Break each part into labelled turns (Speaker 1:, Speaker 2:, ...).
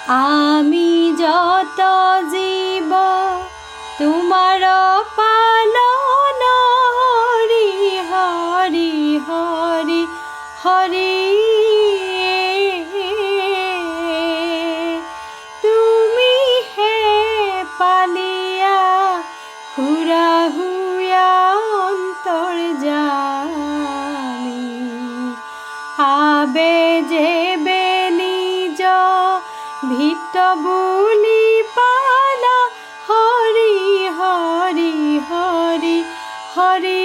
Speaker 1: আমি যত জীব তোমাৰ পালন হৰি হৰি হৰি হৰি তুমি হে পালিয়া খুৰা হুয়া অন্তৰ জানি আবে যেবে নিজ ভিত বুলি পালা হৰি হৰি হৰি হৰি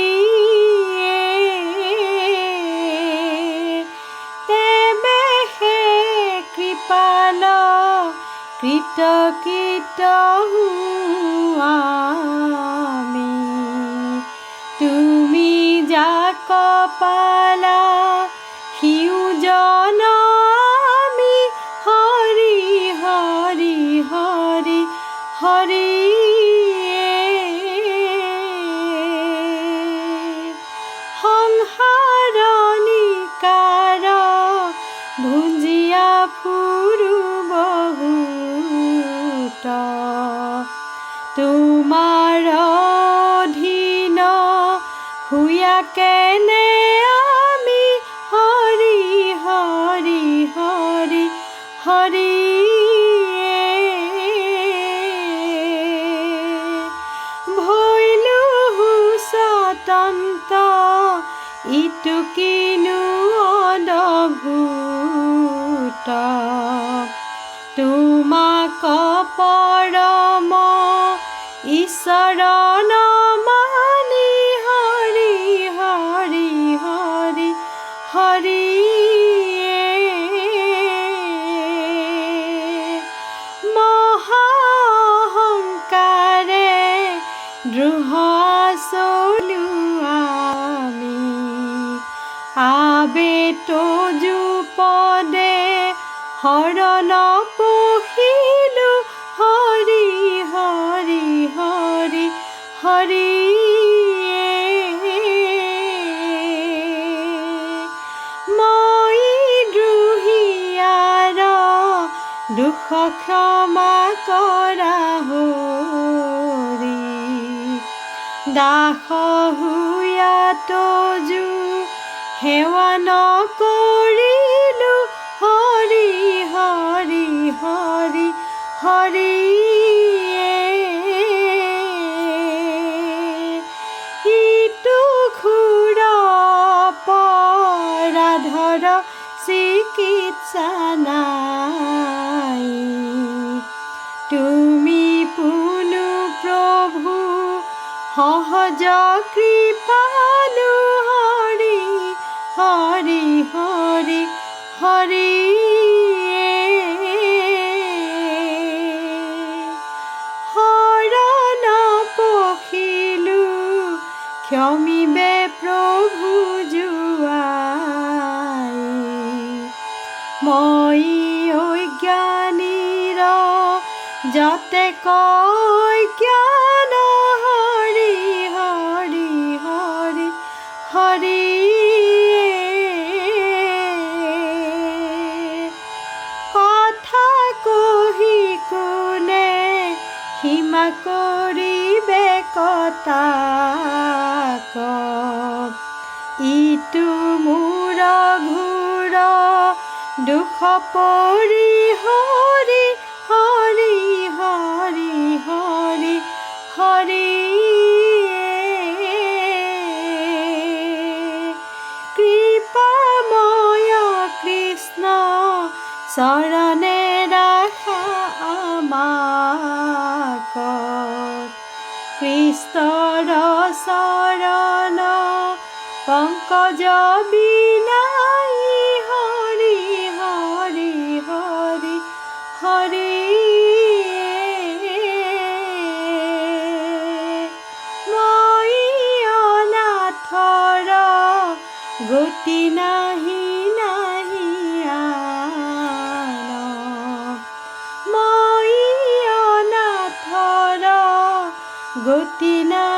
Speaker 1: তেবে হে কৃপাল কৃত কৃত আমি তুমি যাক পালা সিও জন আমি হৰি হৰি হৰি হৰি সংসাৰণিকাৰ ভুঞ্জিয়া ফুৰু বহুত তোমাৰ অধীন হুয়া কেনে আমি হৰি হৰি হৰি হৰি ভৈলু স্বতন্ত্ৰ ইটো কিনো অদ্ভুত তোমাক পৰম ঈশ্বৰ মানি হৰি হৰি হৰি হৰি মহাঅহংকাৰে দ্ৰোহ চলো আমি আবে তজু পদে হৰণ পখিলো হৰি হৰি হৰি হৰি মই দ্ৰোহিয়াৰ দুখ ক্ষমা কৰা হৰি দাস হুয়া তজু সেৱা নকৰিলো হৰি হৰি হৰি হৰি ইটো ঘোৰ অপৰাধৰ চিকিৎসা নাই তুমি পুনু প্ৰভু সহজ কৃপালু হৰি হৰি হৰি হৰি হৰণ পখিলো ক্ষমিবে প্ৰভু জুৱাই মই অজ্ঞানীৰ যতে কয় জ্ঞান হৰি হৰি হৰি হৰি কথা কহি কোনে সীমা কৰিবে কতাক ইটো মোৰ ঘোৰ দুখ পৰি হৰি হৰি হৰি হৰি হৰি কৃপাময় কৃষ্ণ চৰণে ৰাখা আমাক কৃষ্ণৰ চৰণ পংকজ বিনাই হৰি হৰি হৰি হৰি মই অনাথৰ গতি নাহি নাহি আন মই অনাথৰ গতি না